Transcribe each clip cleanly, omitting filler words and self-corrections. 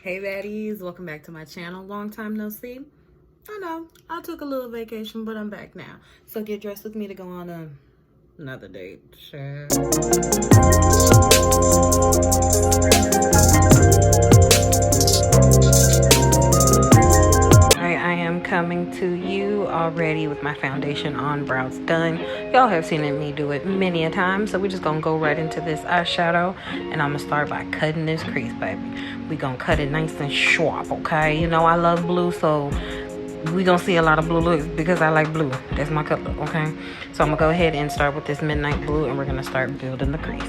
Hey baddies, welcome back to my channel. Long time no see. I know, I took a little vacation, but I'm back now. So get dressed with me to go on another date. Sure. I am coming to you already with my foundation on, brows done. Y'all have seen me do it many a time, so we're just gonna go right into this eyeshadow, and I'm gonna start by cutting this crease, baby. We gonna cut it nice and sharp, okay? You know I love blue, so we gonna see a lot of blue looks because I like blue. That's my color, okay? So I'm gonna go ahead and start with this midnight blue, and we're gonna start building the crease.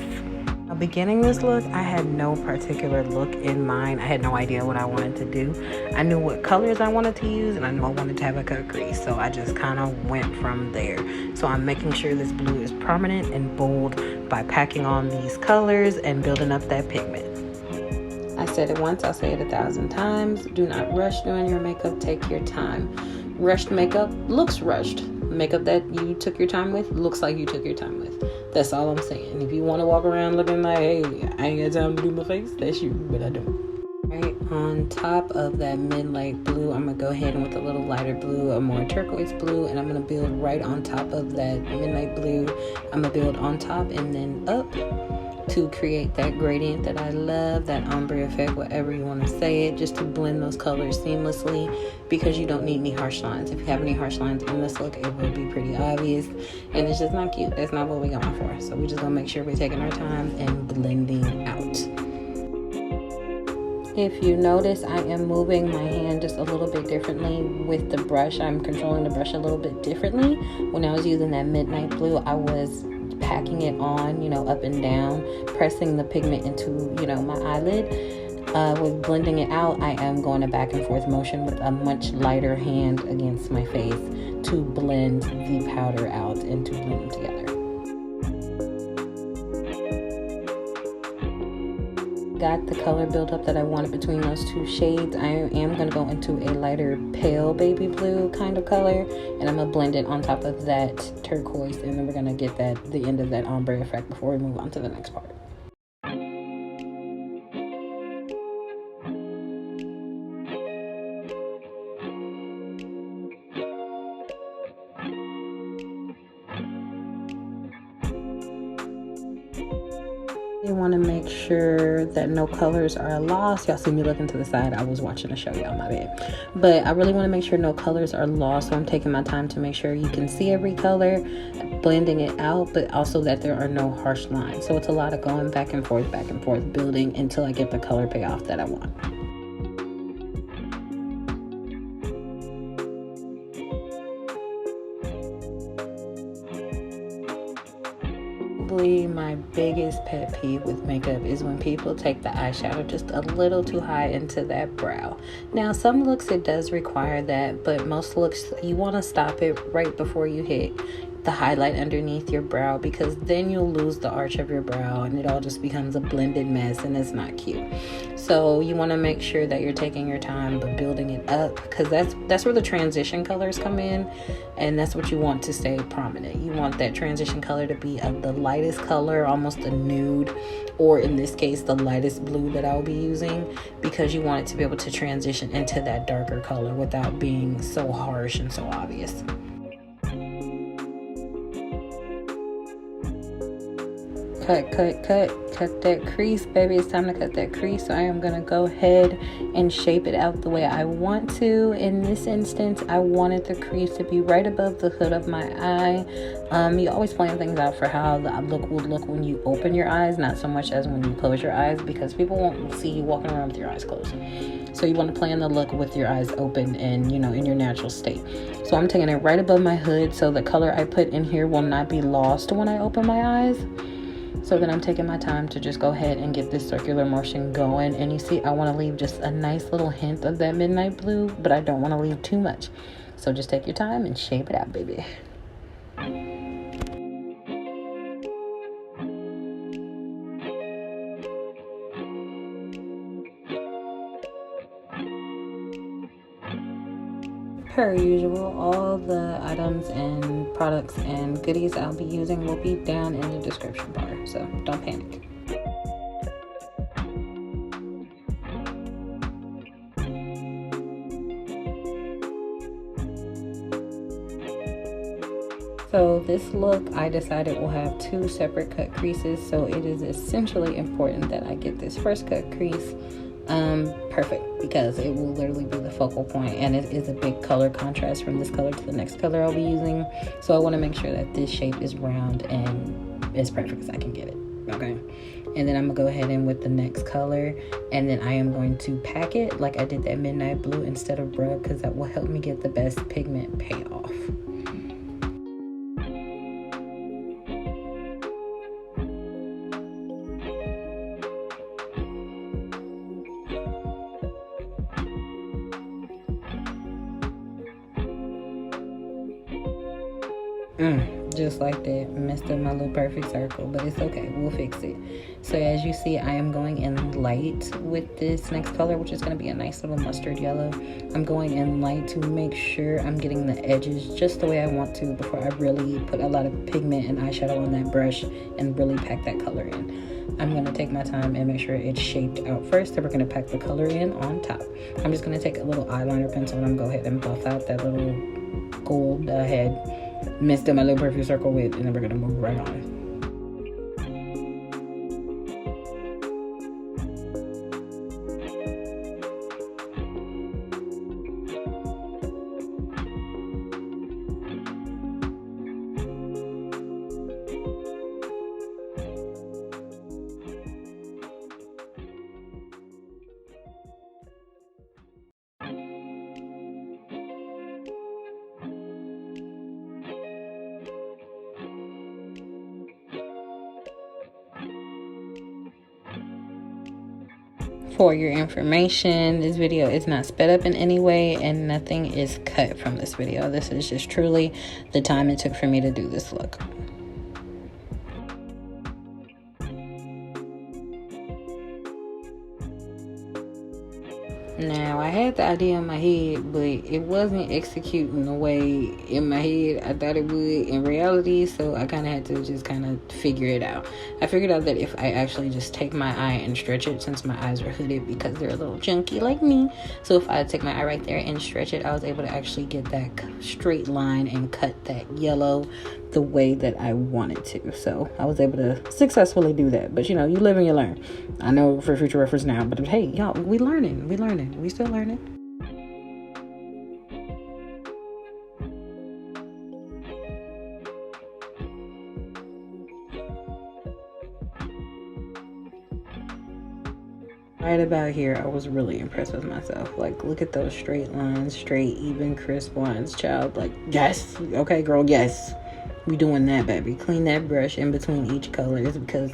Beginning this look, I had no particular look in mind. I had no idea what I wanted to do. I knew what colors I wanted to use, and I knew I wanted to have a cut crease, so I just kind of went from there. So I'm making sure this blue is prominent and bold by packing on these colors and building up that pigment. I said it once, I'll say it 1,000 times. Do not rush doing your makeup, take your time. Rushed makeup looks rushed. Makeup that you took your time with looks like you took your time with. That's all I'm saying. If you want to walk around looking like, hey, I ain't got time to do my face, that's you, but I don't. Right on top of that midnight blue, I'm going to go ahead and with a little lighter blue, a more turquoise blue, and I'm going to build right on top of that midnight blue. I'm going to build on top and then up to create that gradient that I love, that ombre effect, whatever you want to say it, just to blend those colors seamlessly, because you don't need any harsh lines. If you have any harsh lines in this look, it will be pretty obvious, and it's just not cute. That's not what we're going for. So we're just going to make sure we're taking our time and blending out. If you notice, I am moving my hand just a little bit differently with the brush. I'm controlling the brush a little bit differently. When I was using that midnight blue, I was packing it on, up and down, pressing the pigment into, my eyelid. With blending it out, I am going a back and forth motion with a much lighter hand against my face to blend the powder out and to blend them together. Got the color build up that I wanted between those two shades. I am going to go into a lighter pale baby blue kind of color, and I'm going to blend it on top of that turquoise, and then we're going to get the end of that ombre effect before we move on to the next part. You want to make sure that no colors are lost. Y'all see me looking to the side. I was watching a show, y'all, my bad. But I really want to make sure no colors are lost, so I'm taking my time to make sure you can see every color, blending it out, but also that there are no harsh lines. So it's a lot of going back and forth, building until I get the color payoff that I want. My biggest pet peeve with makeup is when people take the eyeshadow just a little too high into that brow. Now, some looks it does require that, but most looks you want to stop it right before you hit the highlight underneath your brow, because then you'll lose the arch of your brow and it all just becomes a blended mess and it's not cute. So you want to make sure that you're taking your time but building it up, because that's where the transition colors come in, and that's what you want to stay prominent. You want that transition color to be of the lightest color, almost a nude, or in this case the lightest blue that I'll be using, because you want it to be able to transition into that darker color without being so harsh and so obvious. Cut that crease, baby. It's time to cut that crease. So I am going to go ahead and shape it out the way I want to. In this instance, I wanted the crease to be right above the hood of my eye. You always plan things out for how the look will look when you open your eyes, not so much as when you close your eyes, because people won't see you walking around with your eyes closed. So you want to plan the look with your eyes open and, in your natural state. So I'm taking it right above my hood, so the color I put in here will not be lost when I open my eyes. So then I'm taking my time to just go ahead and get this circular motion going. And you see, I want to leave just a nice little hint of that midnight blue, but I don't want to leave too much. So just take your time and shape it out, baby. Per usual, all the items and products and goodies I'll be using will be down in the description bar, so don't panic. So this look, I decided will have 2 separate cut creases, so it is essentially important that I get this first cut crease perfect, because it will literally be the focal point, and it is a big color contrast from this color to the next color I'll be using. So I want to make sure that this shape is round and as perfect as I can get it. Okay, and then I'm gonna go ahead in with the next color, and then I am going to pack it like I did that midnight blue instead of rub, because that will help me get the best pigment payoff. Just like that, messed up my little perfect circle, but it's okay, we'll fix it. So as you see, I am going in light with this next color, which is going to be a nice little mustard yellow. I'm going in light to make sure I'm getting the edges just the way I want to before I really put a lot of pigment and eyeshadow on that brush and really pack that color in. I'm going to take my time and make sure it's shaped out first, then we're going to pack the color in on top. I'm just going to take a little eyeliner pencil and I'm going to go ahead and buff out that little gold that I had messed up my little perfect circle with, and then we're gonna move right on. For your information, this video is not sped up in any way and nothing is cut from this video. This is just truly the time it took for me to do this look. Now, I had the idea in my head, but it wasn't executing the way in my head I thought it would in reality, so I kind of had to just kind of figure it out. I figured out that if I actually just take my eye and stretch it, since my eyes are hooded because they're a little chunky like me, so if I take my eye right there and stretch it, I was able to actually get that straight line and cut that yellow the way that I wanted to. So I was able to successfully do that. But you know, you live and you learn. I know for future reference now, but hey, y'all, we still learning. Right about here, I was really impressed with myself. Like, look at those straight lines, straight, even, crisp lines, child. Like, yes, okay, girl, yes. We doing that, baby. Clean that brush in between each color, is because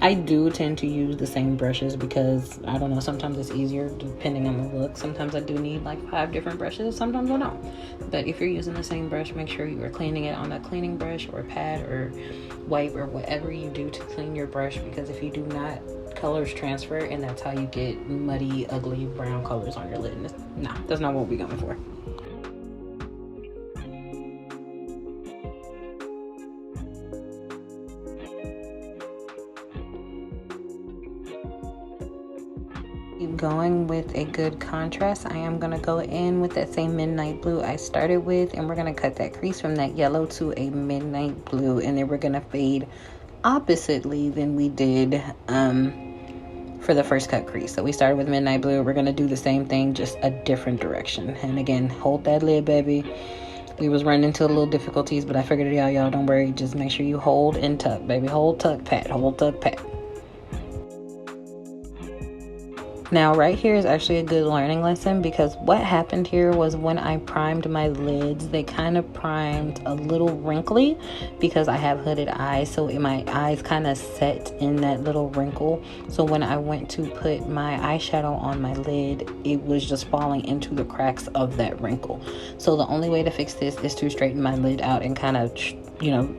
I do tend to use the same brushes because, I don't know, sometimes it's easier depending on the look. Sometimes I do need like 5 different brushes, sometimes I don't. But if you're using the same brush, make sure you are cleaning it on a cleaning brush or pad or wipe or whatever you do to clean your brush, because if you do not, colors transfer and that's how you get muddy, ugly brown colors on your lid. Nah, that's not what we're going for. Keep going with a good contrast. I am going to go in with that same midnight blue I started with, and we're going to cut that crease from that yellow to a midnight blue, and then we're going to fade oppositely than we did for the first cut crease. So we started with midnight blue. We're going to do the same thing, just a different direction. And again, hold that lid, baby. We was running into a little difficulties, but I figured it out, y'all. Don't worry. Just make sure you hold and tuck, baby. Hold, tuck, pat. Hold, tuck, pat. Now, right here is actually a good learning lesson, because what happened here was when I primed my lids, they kind of primed a little wrinkly because I have hooded eyes. So my eyes kind of set in that little wrinkle. So when I went to put my eyeshadow on my lid, it was just falling into the cracks of that wrinkle. So the only way to fix this is to straighten my lid out and kind of, you know,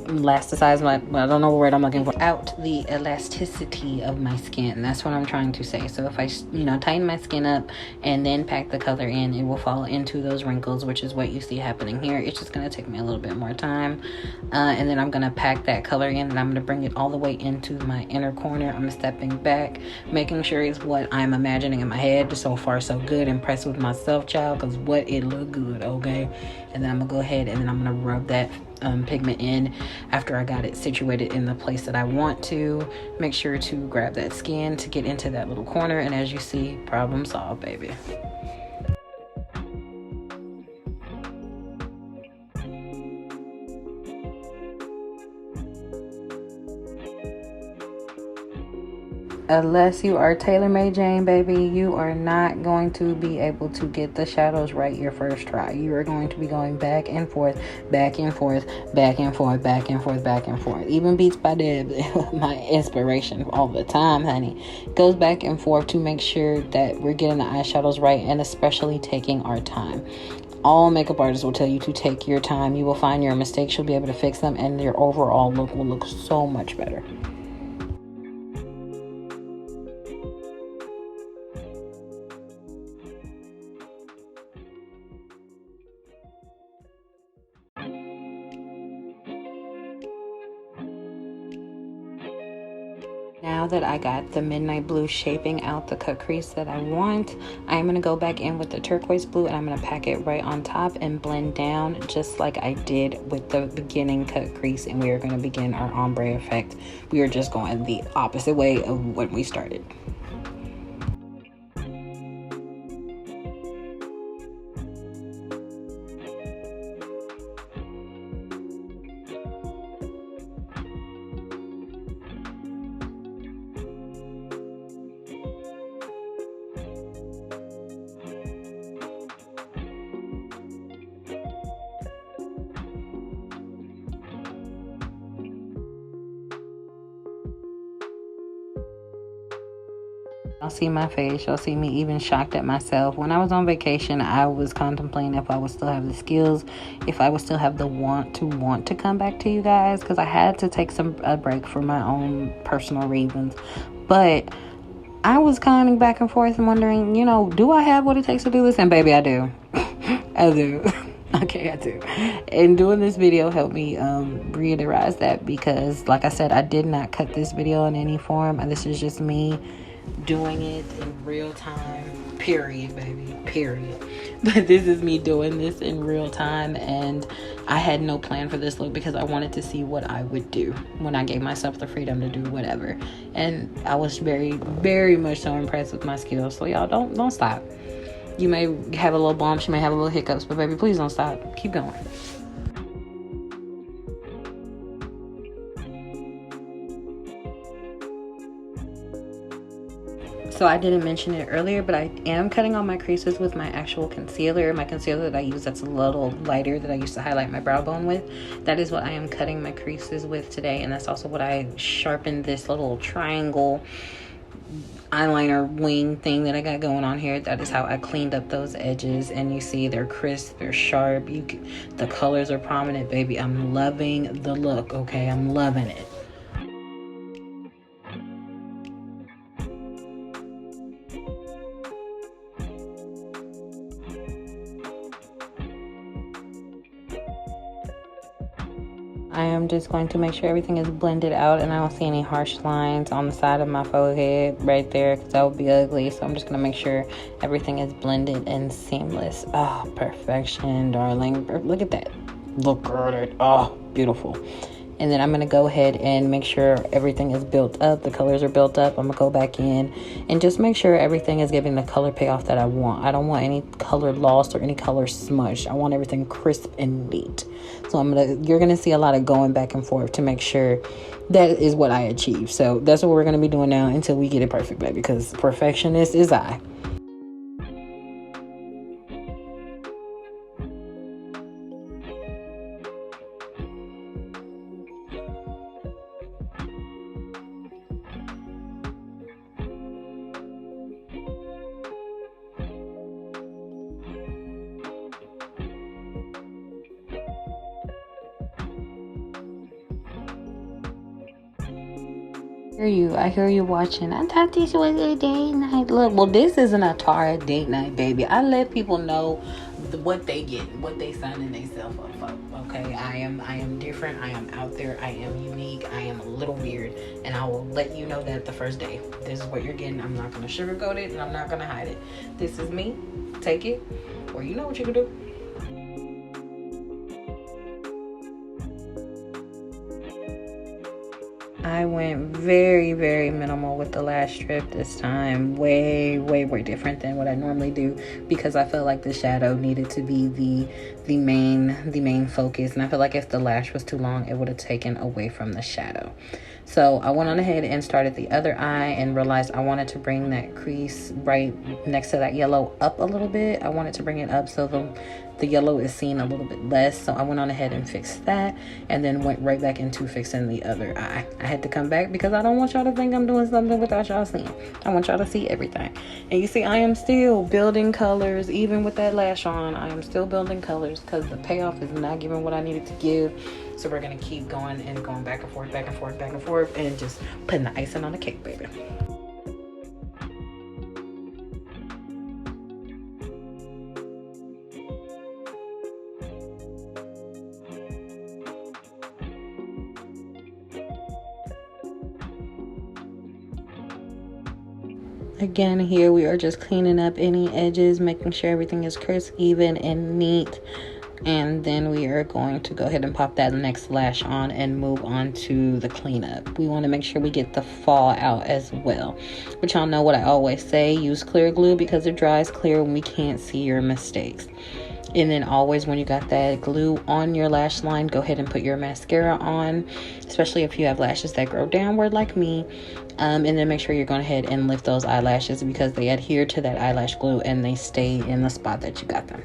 elasticize my, I don't know what word I'm looking for, out the elasticity of my skin. That's what I'm trying to say. So if I, you know, tighten my skin up and then pack the color in, it will fall into those wrinkles, which is what you see happening here. It's just going to take me a little bit more time, and then I'm going to pack that color in, and I'm going to bring it all the way into my inner corner. I'm stepping back, making sure it's what I'm imagining in my head. So far so good. Impressed with myself, child, because what, it looked good. Okay, and then I'm gonna go ahead and then I'm gonna rub that pigment in after I got it situated in the place that I want to. Make sure to grab that skin to get into that little corner, and as you see, problem solved, baby. Unless you are tailor-made Jane, baby, you are not going to be able to get the shadows right your first try. You are going to be going back and forth, back and forth, back and forth, back and forth, back and forth. Even Beats by Deb, my inspiration all the time, honey, goes back and forth to make sure that we're getting the eyeshadows right, and especially taking our time. All makeup artists will tell you to take your time. You will find your mistakes, you'll be able to fix them, and your overall look will look so much better. Now that I got the midnight blue shaping out the cut crease that I want, I'm going to go back in with the turquoise blue, and I'm going to pack it right on top and blend down just like I did with the beginning cut crease, and we are going to begin our ombre effect. We are just going the opposite way of what we started. Y'all see my face. Y'all see me even shocked at myself. When I was on vacation, I was contemplating if I would still have the skills, if I would still have the want to come back to you guys, because I had to take a break for my own personal reasons. But I was kind of back and forth and wondering, you know, do I have what it takes to do this? And baby, I do. I do. Okay, I do. And doing this video helped me reiterate that, because like I said, I did not cut this video in any form. This is just me doing it in real time, period, baby, period. But this is me doing this in real time, and I had no plan for this look because I wanted to see what I would do when I gave myself the freedom to do whatever. And I was very, very much so impressed with my skills. So y'all don't stop. You may have a little bumps, you may have a little hiccups, but baby, please don't stop. Keep going. So I didn't mention it earlier, but I am cutting all my creases with my actual concealer. My concealer that I use that's a little lighter that I used to highlight my brow bone with. That is what I am cutting my creases with today. And that's also what I sharpened this little triangle eyeliner wing thing that I got going on here. That is how I cleaned up those edges. And you see they're crisp, they're sharp. The colors are prominent, baby. I'm loving the look, okay? I'm loving it. I am just going to make sure everything is blended out and I don't see any harsh lines on the side of my forehead right there, because that would be ugly. So I'm just going to make sure everything is blended and seamless. Oh, perfection, darling. Look at that. Look at it. Oh, beautiful. And then I'm going to go ahead and make sure everything is built up. The colors are built up. I'm going to go back in and just make sure everything is giving the color payoff that I want. I don't want any color lost or any color smudged. I want everything crisp and neat. So you're going to see a lot of going back and forth to make sure that is what I achieve. So that's what we're going to be doing now until we get it perfect, baby, because perfectionist is I. I hear you watching. I thought this was a date night. Look, well, this isn't a Tara date night, baby. I let people know what they get, what they signing themselves up for. Okay, I am different. I am out there. I am unique. I am a little weird, and I will let you know that the first day. This is what you're getting. I'm not gonna sugarcoat it, and I'm not gonna hide it. This is me. Take it, or you know what you can do. I went very, very minimal with the lash strip this time. Way different than what I normally do, because I felt like the shadow needed to be the main focus, and I feel like if the lash was too long, it would have taken away from the shadow. So I went on ahead and started the other eye and realized I wanted to bring that crease right next to that yellow up a little bit. I wanted to bring it up so the yellow is seen a little bit less. So I went on ahead and fixed that, and then went right back into fixing the other eye. I had to come back because I don't want y'all to think I'm doing something without y'all seeing. I want y'all to see everything. And you see, I am still building colors. Even with that lash on, I am still building colors because the payoff is not giving what I needed to give. So we're gonna keep going and going back and forth, back and forth, back and forth, and just putting the icing on the cake, baby. Again, here we are just cleaning up any edges, making sure everything is crisp, even, and neat. And then we are going to go ahead and pop that next lash on and move on to the cleanup. We want to make sure we get the fall out as well. But y'all know what I always say, use clear glue because it dries clear when we can't see your mistakes. And then always when you got that glue on your lash line, go ahead and put your mascara on, especially if you have lashes that grow downward like me. And then make sure you're going ahead and lift those eyelashes because they adhere to that eyelash glue and they stay in the spot that you got them.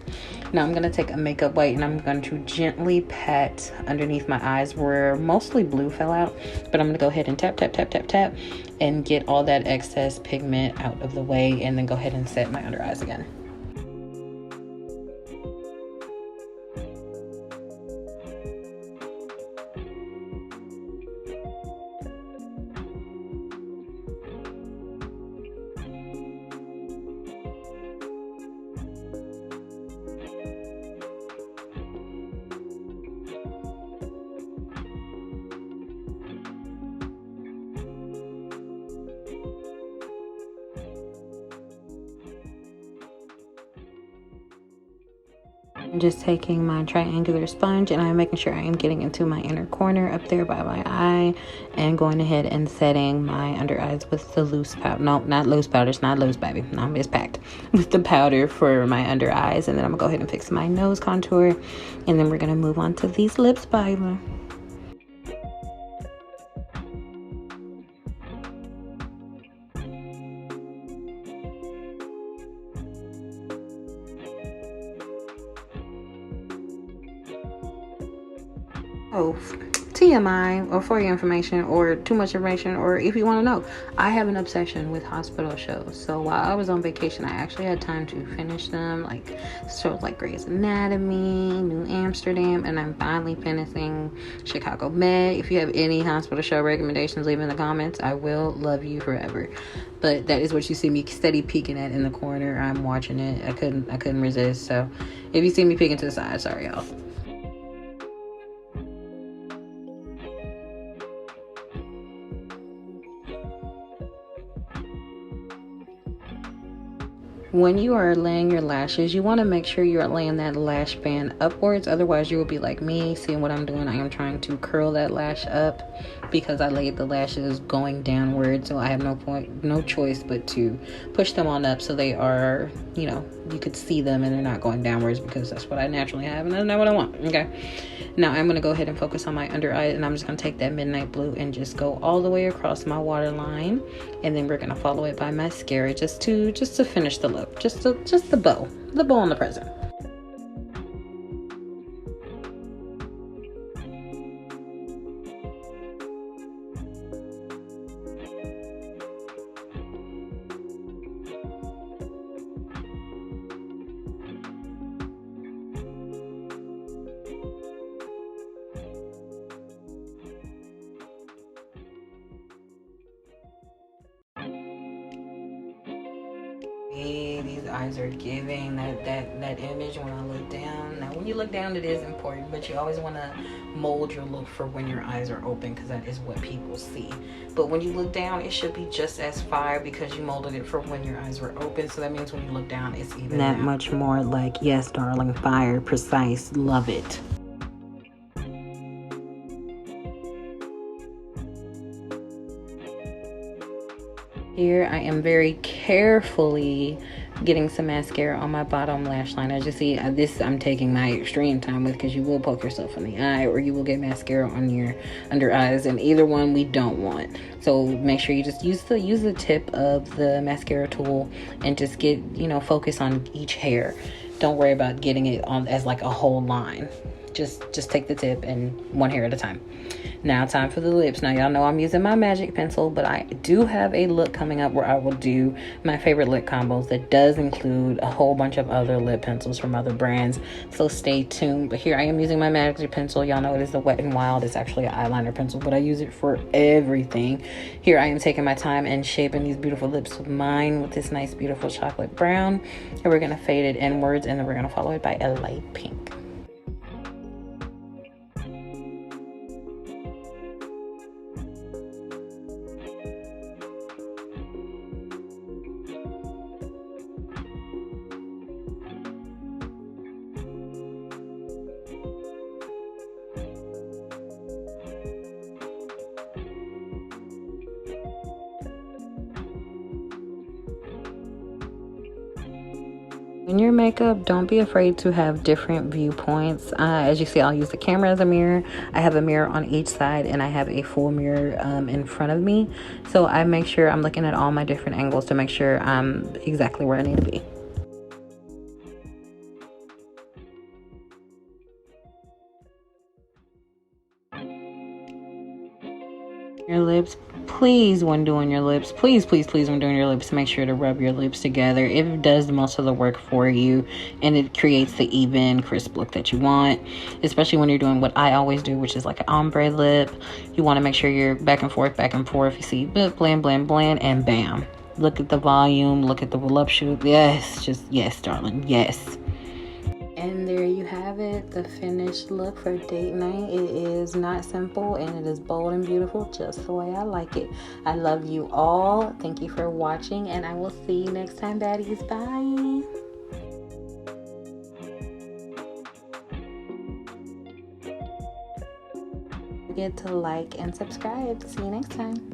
Now I'm going to take a makeup wipe and I'm going to gently pat underneath my eyes where mostly blue fell out. But I'm going to go ahead and tap, tap, tap, tap, tap and get all that excess pigment out of the way, and then go ahead and set my under eyes again. I'm just taking my triangular sponge and I'm making sure I am getting into my inner corner up there by my eye, and going ahead and setting my under eyes with the loose powder. No, not loose powder. It's not loose, baby. No, it's packed with the powder for my under eyes. And then I'm gonna go ahead and fix my nose contour, and then we're gonna move on to these lips, baby. Oh, TMI, or for your information, or too much information, or if you want to know, I have an obsession with hospital shows. So while I was on vacation, I actually had time to finish them, like shows like Grey's Anatomy, New Amsterdam, and I'm finally finishing Chicago Med. If you have any hospital show recommendations, leave in the comments. I will love you forever. But that is what you see me steady peeking at in the corner. I'm watching it. I couldn't resist. So if you see me peeking to the side, sorry y'all. When you are laying your lashes, you want to make sure you're laying that lash band upwards. Otherwise, you will be like me. Seeing what I'm doing, I am trying to curl that lash up because I laid the lashes going downward. So I have no choice but to push them on up so they are, you know, you could see them and they're not going downwards, because that's what I naturally have and that's not what I want. Okay. Now I'm going to go ahead and focus on my under eye, and I'm just going to take that midnight blue and just go all the way across my waterline, and then we're going to follow it by mascara just to finish the look, just the bow on the present. These eyes are giving that image when I look down. Now when you look down, it is important, but you always want to mold your look for when your eyes are open, because that is what people see. But when you look down, it should be just as fire because you molded it for when your eyes were open. So that means when you look down, it's even that much more like, yes darling, fire, precise, love it. Here I am very carefully getting some mascara on my bottom lash line. As you see, this I'm taking my extreme time with, because you will poke yourself in the eye or you will get mascara on your under eyes, and either one we don't want. So make sure you just use the tip of the mascara tool and just get, focus on each hair. Don't worry about getting it on as like a whole line. Just take the tip and one hair at a time. Now time for the lips. Now y'all know I'm using my magic pencil, but I do have a look coming up where I will do my favorite lip combos that does include a whole bunch of other lip pencils from other brands, so stay tuned. But here I am using my magic pencil. Y'all know it is the Wet n Wild. It's actually an eyeliner pencil, but I use it for everything. Here I am taking my time and shaping these beautiful lips of mine with this nice beautiful chocolate brown, and we're gonna fade it inwards, and then we're gonna follow it by a light pink. In your makeup, don't be afraid to have different viewpoints. As you see, I'll use the camera as a mirror. I have a mirror on each side, and I have a full mirror in front of me. So I make sure I'm looking at all my different angles to make sure I'm exactly where I need to be. Your lips, please, when doing your lips, please when doing your lips, make sure to rub your lips together. It does most of the work for you, and it creates the even crisp look that you want, especially when you're doing what I always do, which is like an ombre lip. You want to make sure you're back and forth. You see, blend, and bam, look at the volume, look at the voluptuous. Yes darling, yes. And there you have it, the finished look for date night. It is not simple, and it is bold and beautiful, just the way I like it. I love you all. Thank you for watching, and I will see you next time, baddies. Bye. Don't forget to like and subscribe. See you next time.